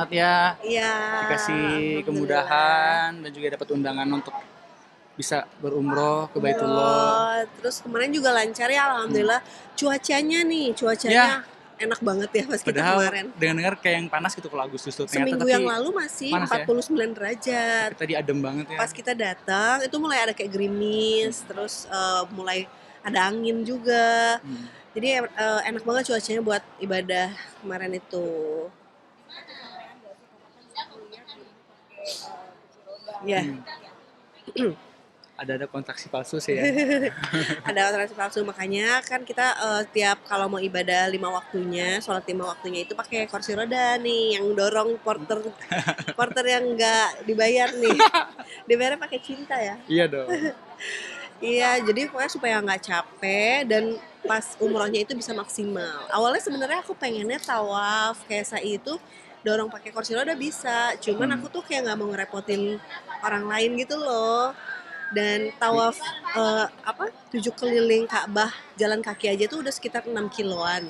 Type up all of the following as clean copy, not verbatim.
sehat ya, Iya, dikasih alhamdulillah. kemudahan dan juga dapat undangan untuk bisa berumroh ke Baitullah. Umroh, terus kemarin juga lancar ya, Hmm. alhamdulillah. Cuacanya Ya, enak banget ya pas kita padahal kemarin. dengar-dengar kayak yang panas gitu kalau Agustus tuh ternyata, Seminggu yang tapi lalu masih panas ya. 49 Tapi derajat. tadi adem banget ya. Pas kita datang itu mulai ada kayak gerimis, terus mulai ada angin juga. Hmm. Jadi enak banget cuacanya buat ibadah kemarin itu. Ya, Ada kontraksi palsu sih ya. ada transaksi palsu, makanya kan kita tiap kalau mau ibadah 5 waktunya, sholat 5 waktunya itu pakai kursi roda nih, yang dorong porter porter yang nggak dibayar nih, dibayarnya pakai cinta ya. Iya dong. Iya, jadi pokoknya supaya nggak capek dan pas umrohnya itu bisa maksimal. Awalnya sebenarnya aku pengennya tawaf kayak sa'i itu dorong pakai kursi roda bisa, cuman aku tuh kayak nggak mau ngerepotin orang lain gitu loh. Dan tawaf 7 keliling Ka'bah jalan kaki aja tuh udah sekitar 6 kiloan.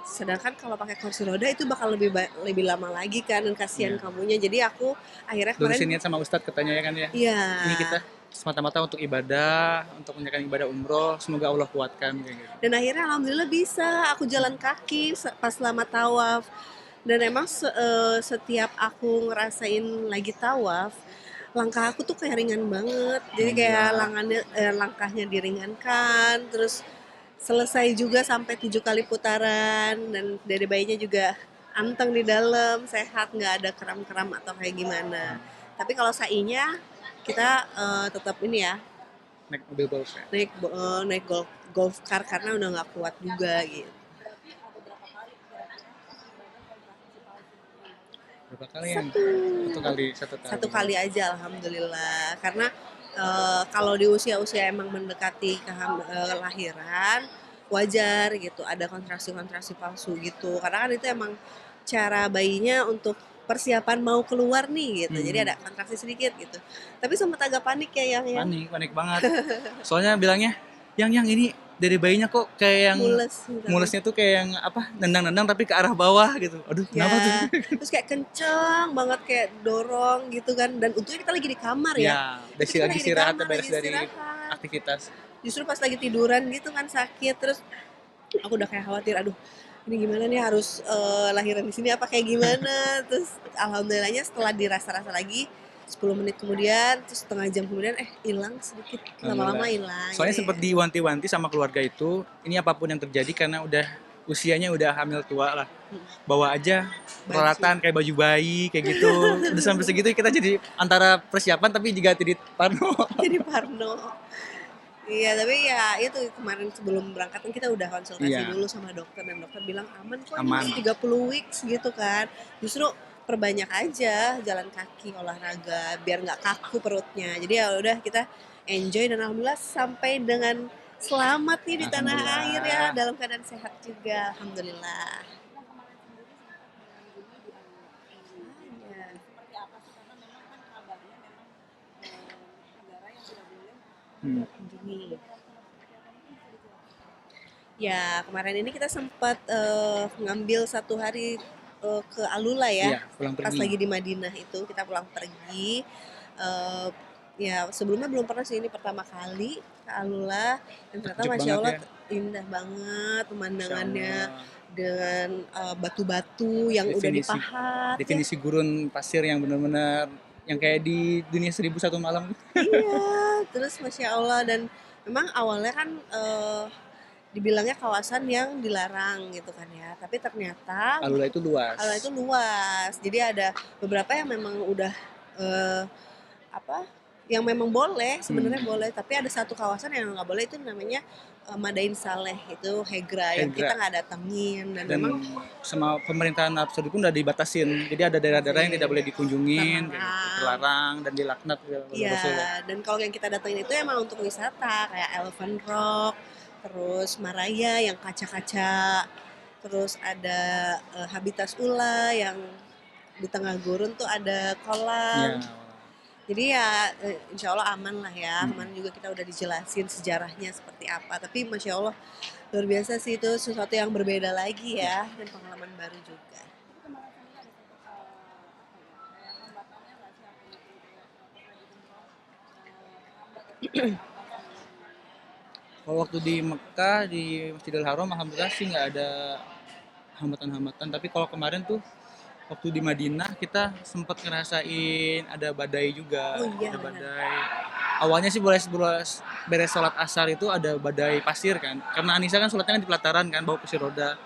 Sedangkan kalau pakai kursi roda itu bakal lebih lama lagi kan, dan kasihan Iya. kamunya. Jadi aku akhirnya Dulu sih kemarin niat sama Ustadz katanya ya kan ya. iya. Ini kita semata-mata untuk ibadah, untuk menjalankan ibadah umroh, semoga Allah kuatkan kayak gitu. Dan akhirnya alhamdulillah bisa aku jalan kaki pas selama tawaf. Dan emang setiap aku ngerasain lagi tawaf, langkah aku tuh kayak ringan banget. Jadi kayak Alhamdulillah. langkahnya diringankan, terus selesai juga sampai 7 kali putaran, dan dari bayinya juga anteng di dalam, sehat, nggak ada kram-kram atau kayak gimana. Tapi kalau sainya kita tetap ini ya, Naik mobil golf ya. naik golf car karena udah nggak kuat juga gitu. Berapa kali ya? Satu. Satu kali. Satu kali aja alhamdulillah. Karena kalau di usia-usia emang mendekati kelahiran, wajar gitu ada kontraksi-kontraksi palsu gitu. Karena kan itu emang cara bayinya untuk persiapan mau keluar nih gitu. Jadi ada kontraksi sedikit gitu. Tapi sempat agak panik ya yang Panik banget. Soalnya bilangnya, yang ini dari bayinya kok kayak yang mules gitu. mulesnya tuh kayak yang apa, nendang-nendang tapi ke arah bawah gitu. Aduh, kenapa tuh? Ya, terus kayak kenceng banget kayak dorong gitu kan, dan untungnya kita lagi di kamar ya. Ya, udah Itu kita lagi lagi di istirahat, kamar beres lagi dari istirahat. aktivitas. Justru pas lagi tiduran gitu kan sakit, terus aku udah kayak khawatir, aduh ini gimana nih, harus lahiran di sini apa kayak gimana. Terus alhamdulillahnya setelah dirasa-rasa lagi 10 menit kemudian, terus setengah jam kemudian hilang sedikit, lama-lama Alhamdulillah. hilang. Soalnya Jadi sempat diwanti-wanti sama keluarga itu, ini apapun yang terjadi karena udah usianya udah hamil tua lah. Bawa aja baju peralatan kayak baju bayi kayak gitu. Udah sampai segitu kita jadi antara persiapan tapi juga tidak parno. jadi parno. Iya, tapi ya itu kemarin sebelum berangkat kan kita udah konsultasi Iya, dulu sama dokter, dan dokter bilang aman kok, ini aman. masih 30 weeks gitu kan. Justru perbanyak aja jalan kaki, olahraga biar nggak kaku perutnya. Jadi ya udah kita enjoy, dan alhamdulillah sampai dengan selamat nih di tanah air ya, Alhamdulillah. dalam keadaan sehat juga. Alhamdulillah. Iya. Juni. Ya, kemarin ini kita sempat ngambil 1 hari ke Alula Iya, ya. pulang Pas pergi. lagi di Madinah itu kita pulang pergi. Eh, ya sebelumnya belum pernah sih, ini pertama kali ke Alula, dan ternyata Takjub masya banget Allah ya. indah banget Masya pemandangannya, Allah. dengan batu-batu yang udah Definisi dipahat ya. definisi gurun pasir yang benar-benar yang kayak di dunia 1001 malam. Iya, terus masya Allah. Dan memang awalnya kan dibilangnya kawasan yang dilarang gitu kan ya, tapi ternyata Alula itu luas. Alula itu luas. Jadi ada beberapa yang memang udah eh, apa? Yang memang boleh, sebenarnya boleh, tapi ada satu kawasan yang nggak boleh, itu namanya Madain Saleh, itu Hegra, yang kita Hegra. nggak datengin. Dan Dan memang sama pemerintahan Arab Saudi pun udah dibatasin. Jadi ada daerah-daerah yang tidak boleh dikunjungin, kayak gitu. Terlarang dan dilaknat oleh Rasulullah. iya, dan kalau yang kita datengin itu emang untuk wisata kayak Elephant Rock, terus Maraya yang kaca-kaca, terus ada Habitas Ula yang di tengah gurun tuh ada kolam. Ya, Jadi ya insya Allah aman lah ya. Kemarin juga kita udah dijelasin sejarahnya seperti apa. Tapi Masya Allah luar biasa sih, itu sesuatu yang berbeda lagi ya. Dan pengalaman baru juga. Kalau waktu di Mekah di Masjidil Haram alhamdulillah sih nggak ada hambatan-hambatan. Tapi kalau kemarin tuh waktu di Madinah kita sempat ngerasain ada badai juga, Oh iya ada benar. badai. Awalnya sih beres sholat asar itu ada badai pasir kan. Karena Anissa kan sholatnya kan di pelataran kan, bawa kursi roda.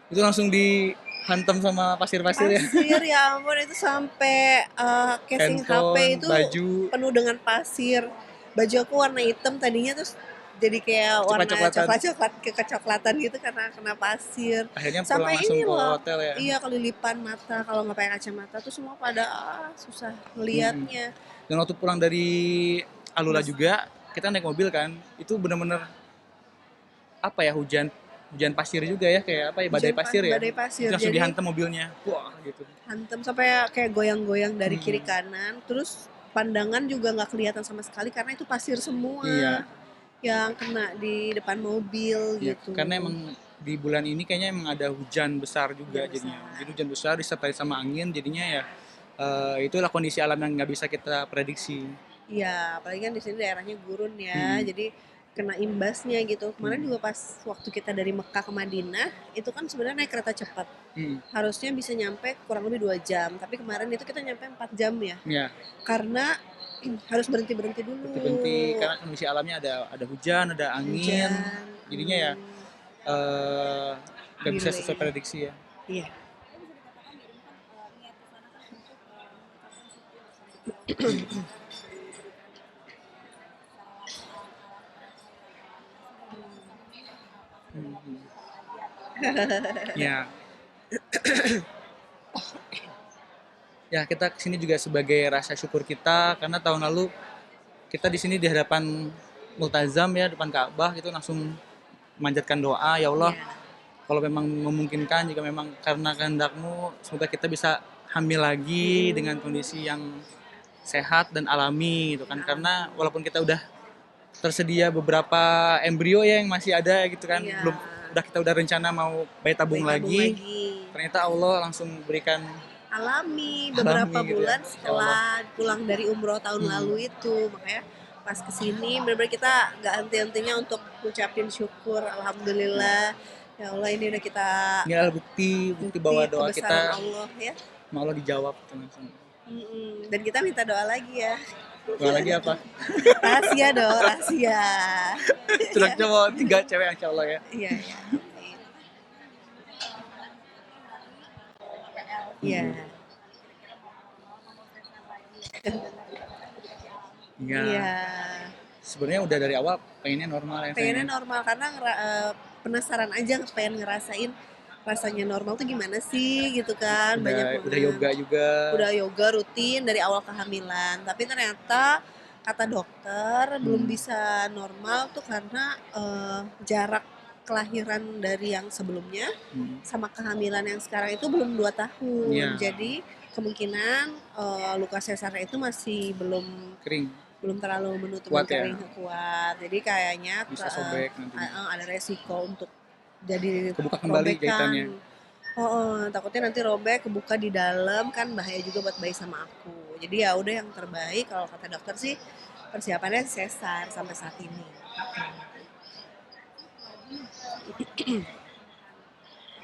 Itu langsung dihantam sama pasir-pasir ya. Pasir ya ampun itu sampai casing HP Handphone, itu baju, penuh dengan pasir. Baju aku warna hitam tadinya terus jadi kayak warna coklat-coklatan. coklat-coklat kecoklatan gitu karena kena pasir. Akhirnya pulang Sampai langsung ini ke loh. hotel ya. Iya kelilipan mata kalau nggak pakai kacamata tuh semua pada susah Mm-mm. ngelihatnya. Dan waktu pulang dari Alula Mas, juga, kita naik mobil kan, itu bener-bener apa ya, hujan hujan pasir juga ya, kayak apa ya, badai pasir ya. badai Itu pasir langsung jadi dihantam mobilnya. Wah, gitu. hantem sampai kayak goyang-goyang dari kiri Mm-mm. kanan. Terus pandangan juga nggak kelihatan sama sekali karena itu pasir semua Iya, yang kena di depan mobil iya. gitu. Karena emang di bulan ini kayaknya emang ada hujan besar juga Hujan jadinya. besar. Jadi hujan besar disertai sama angin, jadinya ya itulah kondisi alam yang nggak bisa kita prediksi. Iya, apalagi kan di sini daerahnya gurun ya, Mm-mm. jadi kena imbasnya gitu. Kemarin Mm-mm. juga pas waktu kita dari Mekah ke Madinah, itu kan sebenarnya naik kereta cepat. Mm-mm. Harusnya bisa nyampe kurang lebih 2 jam, tapi kemarin itu kita nyampe 4 jam ya. Ya, Karena harus berhenti-berhenti berhenti dulu. karena kondisi alamnya ada hujan, ada angin, Hujan. jadinya ya eh, nggak bisa Delay. sesuai prediksi ya. Iya. Mhm. Ya, ya kita kesini juga sebagai rasa syukur kita karena tahun lalu kita di sini di hadapan multazam ya, depan Ka'bah itu langsung memanjatkan doa, ya Allah, Iya. kalau memang memungkinkan, jika memang karena kehendakmu, semoga kita bisa hamil lagi dengan kondisi yang sehat dan alami gitu kan. Karena walaupun kita udah tersedia beberapa embrio ya yang masih ada gitu kan, Iya. belum kita udah rencana mau bayi tabung Bayi tabung lagi, lagi. ternyata Allah langsung berikan Alami beberapa alami gitu ya. bulan Ya Allah. setelah pulang dari umroh tahun lalu itu, makanya pas kesini benar-benar kita nggak henti-hentinya untuk ngucapin syukur, alhamdulillah ya Allah ini udah kita Ini adalah bukti bahwa doa kebesaran kita Allah ya. sama Allah dijawab gitu langsung. Dan kita minta doa lagi ya, Doa lagi apa? rahasia dong, rahasia. Sudah cowok 3 cewek insya Allah ya. Iya ya, amin. Iya. Iya. Iya. Sebenarnya udah dari awal pengennya normal ya. Pengennya normal karena penasaran aja pengen ngerasain rasanya normal tuh gimana sih gitu kan. Banyak Udah banget. yoga juga. Udah yoga rutin dari awal kehamilan, tapi ternyata kata dokter belum bisa normal tuh karena jarak kelahiran dari yang sebelumnya sama kehamilan yang sekarang itu belum 2 tahun. Iya. Jadi kemungkinan luka sesarnya itu masih belum Kering. terlalu menutup Kuat ya? kering kuat. Jadi kayaknya Bisa sobek nanti. ada resiko untuk jadi Kebuka kembali jahitannya. takutnya nanti robek, kebuka di dalam kan bahaya juga buat bayi sama aku. Jadi ya udah yang terbaik kalau kata dokter sih persiapannya sesar sampai saat ini.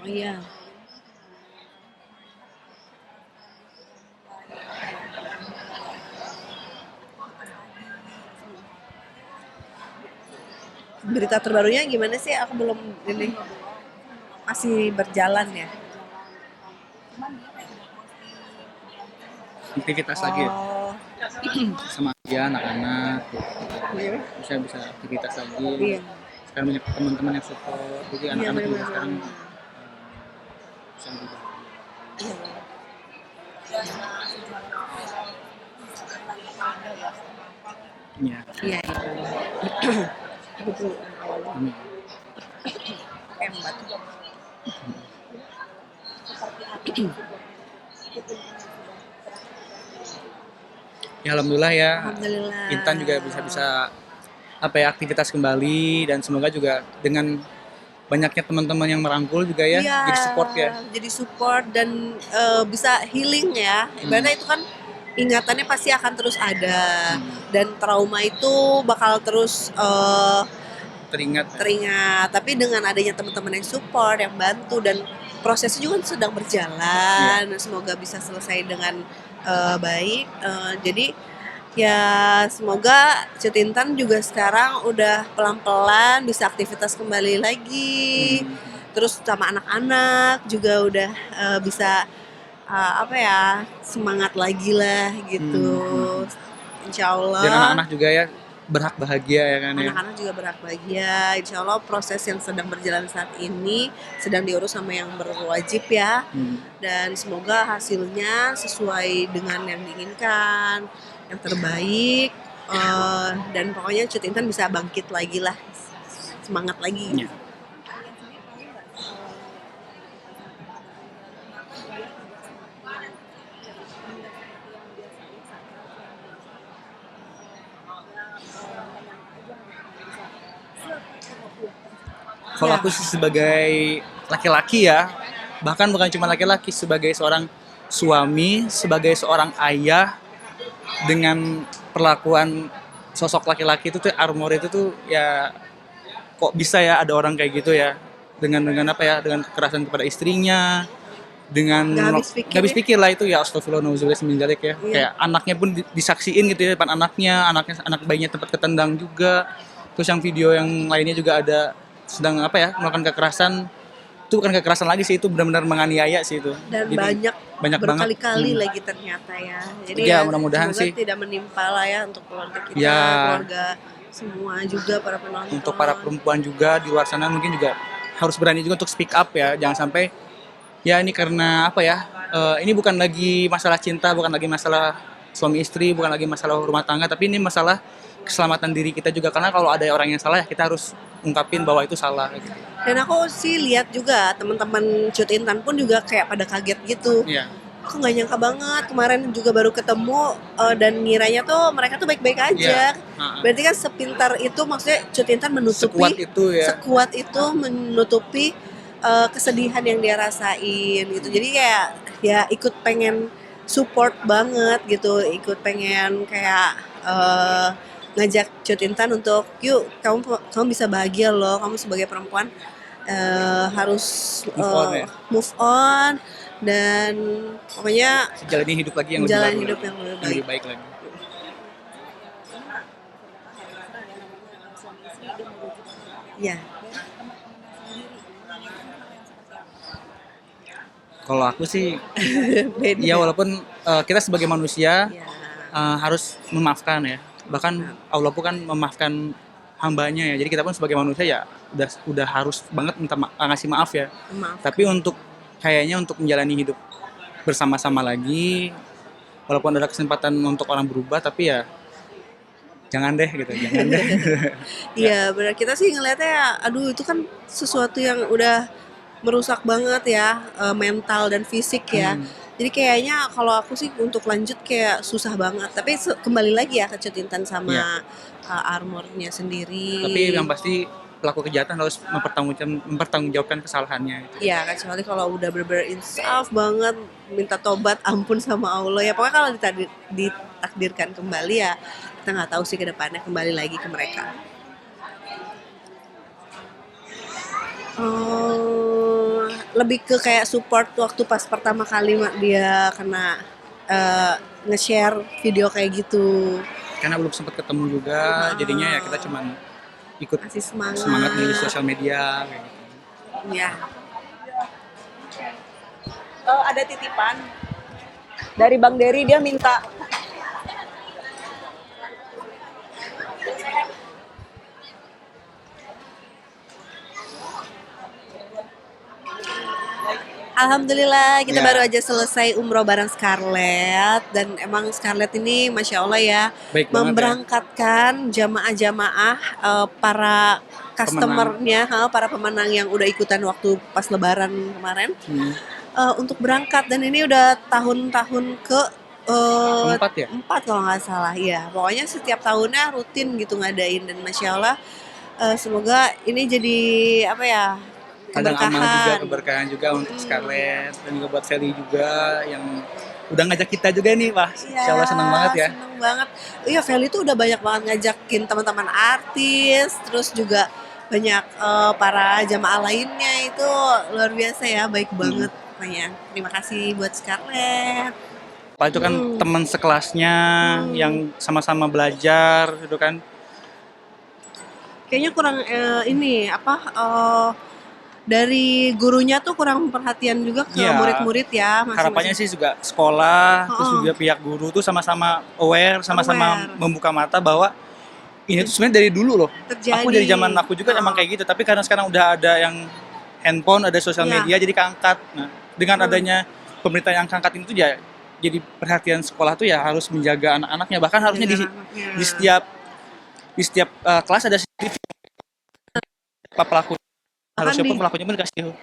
Oh iya. Berita terbarunya gimana sih? Aku belum ini masih berjalan ya. Aktivitas lagi ya? Oh, Sama aja anak-anak. iya. Bisa aktivitas lagi. Iya. Sekarang banyak teman-teman yang support. Jadi Iya, anak-anak juga benar-benar. sekarang bisa juga. Iya. Iya. Iya, iya. Betul. Amin. Hebat. Ya alhamdulillah ya. Alhamdulillah. Intan juga bisa apa ya, aktivitas kembali, dan semoga juga dengan banyaknya teman-teman yang merangkul juga ya, Iya, jadi support ya. jadi support dan bisa healing ya. Ibaratnya itu kan ingatannya pasti akan terus ada, Hmm, dan trauma itu bakal terus teringat ya. teringat. Tapi dengan adanya teman-teman yang support, yang bantu, dan prosesnya juga sedang Iya. berjalan, semoga bisa selesai dengan baik. Jadi ya semoga Cetintan juga sekarang udah pelan-pelan bisa aktivitas kembali lagi. Hmm. Terus sama anak-anak juga udah bisa apa ya, semangat lagi lah gitu. Hmm. Insya Dan Allah anak-anak juga ya berhak bahagia ya kan ya. anak-anak juga berhak bahagia. Insya Allah proses yang sedang berjalan saat ini sedang diurus sama yang berwajib ya. Hmm. Dan semoga hasilnya sesuai dengan yang diinginkan, yang terbaik. Dan pokoknya Cut Intan bisa bangkit lagi lah, semangat lagi. Iya. Kalau Ya, aku sih sebagai laki-laki ya, bahkan bukan cuma laki-laki, sebagai seorang suami, sebagai seorang ayah, dengan perlakuan sosok laki-laki itu tuh armor itu tuh ya, kok bisa ya ada orang kayak gitu ya, dengan apa ya, dengan kekerasan kepada istrinya, dengan nggak habis pikir nggak habis ya. pikir lah itu ya, astagfirullah nauzubillah min dzalik ya, Iya. kayak anaknya pun disaksiin gitu ya depan anaknya anak bayinya tempat ketendang juga, terus yang video yang lainnya juga ada sedang apa ya, melakukan kekerasan. Itu bukan kekerasan lagi sih, itu benar-benar menganiaya sih itu. Dan Jadi banyak banyak banget. berkali-kali lagi ternyata ya. Jadi Ya ya mudah-mudahan semoga sih tidak menimpa lah ya untuk keluarga kita, ya, keluarga semua juga para untuk para penonton. perempuan juga di luar sana mungkin juga harus berani juga untuk speak up ya, jangan sampai ya ini karena apa ya, ini bukan lagi masalah cinta, bukan lagi masalah suami istri, bukan lagi masalah rumah tangga, tapi ini masalah keselamatan diri kita juga, karena kalau ada orang yang salah ya kita harus ungkapin bahwa itu salah gitu. Dan aku sih lihat juga teman-teman Cut Intan pun juga kayak pada kaget gitu. Iya. Aku nggak nyangka banget, kemarin juga baru ketemu dan ngiranya tuh mereka tuh baik-baik Iya. aja. Berarti kan sepintar itu, maksudnya Cut Intan Sekuat menutupi, itu ya. sekuat itu menutupi kesedihan yang dia rasain gitu. Jadi kayak ya ikut pengen support banget gitu, ikut pengen kayak ngajak Cut Intan untuk yuk kamu bisa bahagia loh, kamu sebagai perempuan harus Move on ya. move on, dan pokoknya Jalani hidup lagi yang lebih jalan baru hidup lagi, yang lebih yang baik. lebih baik lagi. Ya, Kalau aku sih beda. ya walaupun kita sebagai manusia Ya, harus memaafkan ya. Bahkan Allah pun kan memaafkan hambanya ya. Jadi kita pun sebagai manusia ya udah harus banget ngasih maaf ya. maaf. Tapi untuk kayaknya untuk menjalani hidup bersama-sama lagi, walaupun ada kesempatan untuk orang berubah, tapi ya jangan deh gitu, jangan deh. Iya, benar, kita sih ngelihatnya ya, aduh itu kan sesuatu yang udah merusak banget ya mental dan fisik ya. Hmm. Jadi kayaknya kalau aku sih untuk lanjut kayak susah banget. Tapi kembali lagi ya ke Cut Intan sama Iya. armornya sendiri. Tapi yang pasti pelaku kejahatan harus mempertanggungjawabkan kesalahannya. Iya, kecuali kalau udah bener-bener insaf banget, minta tobat, ampun sama Allah. Ya pokoknya kalau ditakdirkan kembali ya, kita nggak tahu sih ke depannya, kembali lagi ke mereka. Lebih ke kayak support waktu pas pertama kali dia kena nge-share video kayak gitu. Karena belum sempat ketemu juga, jadinya ya kita cuman ikut Kasih semangat. semangat di sosial media kayak gitu. Ya. Ada titipan dari Bang Dery, dia minta Alhamdulillah kita Ya. baru aja selesai umroh bareng Scarlett, dan emang Scarlett ini Masya Allah ya, Baik banget ya. memberangkatkan jamaah-jamaah para customernya, para pemenang yang udah ikutan waktu pas Lebaran kemarin untuk berangkat, dan ini udah tahun-tahun ke Keempat ya? 4 kalau nggak salah ya. Pokoknya setiap tahunnya rutin gitu ngadain, dan Masya Allah semoga ini jadi apa ya, Kadang amal juga, keberkahan. keberkahan juga untuk Scarlett, dan juga buat Sally juga yang udah ngajak kita juga nih, wah Iya, insya Allah senang banget ya. seneng banget. Iya, Feli tuh udah banyak banget ngajakin teman-teman artis, terus juga banyak para jamaah lainnya itu luar biasa ya, baik banget pokoknya. Terima kasih buat Scarlett. Pak itu kan Hmm. teman sekelasnya yang sama-sama belajar gitu kan. Kayaknya kurang ini apa dari gurunya tuh kurang perhatian juga ke Iya, murid-murid ya harapannya masing-masing. sih juga sekolah, terus Heeh. juga pihak guru tuh sama-sama aware, sama-sama Aware. membuka mata bahwa ini tuh sebenarnya dari dulu loh. Terjadi. Aku dari zaman aku juga emang Heeh. kayak gitu, tapi karena sekarang udah ada yang handphone, ada sosial Iya. media jadi keangkat. Nah, dengan adanya pemerintah yang keangkat itu ya jadi perhatian sekolah tuh ya harus menjaga anak-anaknya. Bahkan harusnya Jaga anaknya. di setiap kelas ada CCTV apa pelaku. Bahkan Harusnya di pun pelakunya pun dikasih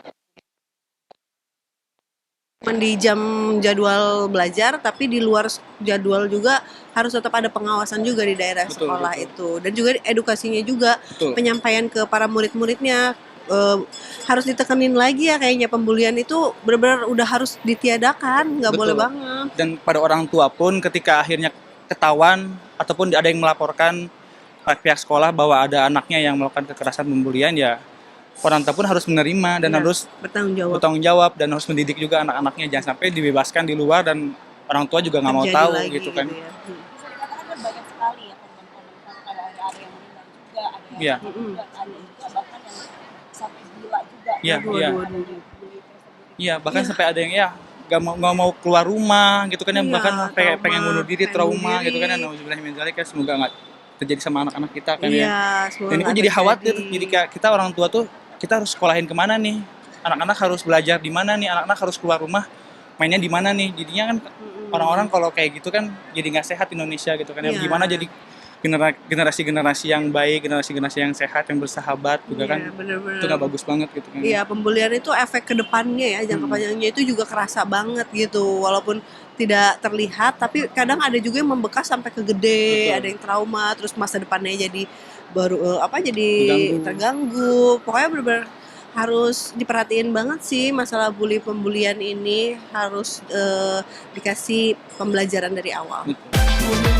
di jam jadwal belajar, tapi di luar jadwal juga harus tetap ada pengawasan juga di daerah Betul, sekolah betul. itu. Dan juga edukasinya juga, betul. penyampaian ke para murid-muridnya harus ditekenin lagi ya kayaknya pembulian itu benar-benar udah harus ditiadakan, nggak boleh Betul. banget. Dan pada orang tua pun ketika akhirnya ketahuan ataupun ada yang melaporkan pihak sekolah bahwa ada anaknya yang melakukan kekerasan pembulian ya orang tua pun harus menerima dan Iya, harus bertanggung jawab. dan harus mendidik juga anak-anaknya jangan sampai dibebaskan di luar dan orang tua juga nggak mau Terjadi tahu lagi gitu kan. ya. Bisa dikatakan kan banyak sekali ya korban-korban, ada yang meninggal juga, ada yang Iya. juga, ada juga bahkan yang sampai gila juga. Iya, Aduh, iya. aduh, aduh. Bully tersebut. Iya, bahkan sampai ada yang ya nggak mau keluar rumah gitu kan ya, Iya, bahkan pengen trauma, bunuh diri, pengen trauma bunuh gitu kan ya. diri. Nauzubillah min dzalik ya, semoga nggak terjadi sama anak-anak kita kan ya. Iya, semoga Dan itu nggak jadi khawatir, terjadi. jadi kayak kita orang tua tuh kita harus sekolahin kemana nih? Anak-anak harus belajar di mana nih? Anak-anak harus keluar rumah mainnya di mana nih? Jadinya kan orang-orang kalau kayak gitu kan jadi nggak sehat Indonesia gitu kan ya. Iya. Gimana jadi generasi-generasi yang baik, generasi-generasi yang sehat, yang bersahabat juga kan. Iya, bener-bener. Itu nggak bagus banget gitu kan. Iya, pembulian itu efek ke depannya ya, jangka panjangnya itu juga kerasa banget gitu. Walaupun tidak terlihat, tapi kadang ada juga yang membekas sampai ke gede, Betul. ada yang trauma, terus masa depannya jadi baru jadi Terganggu. terganggu. Pokoknya benar-benar harus diperhatiin banget sih masalah pembulian ini harus dikasih pembelajaran dari awal. Betul.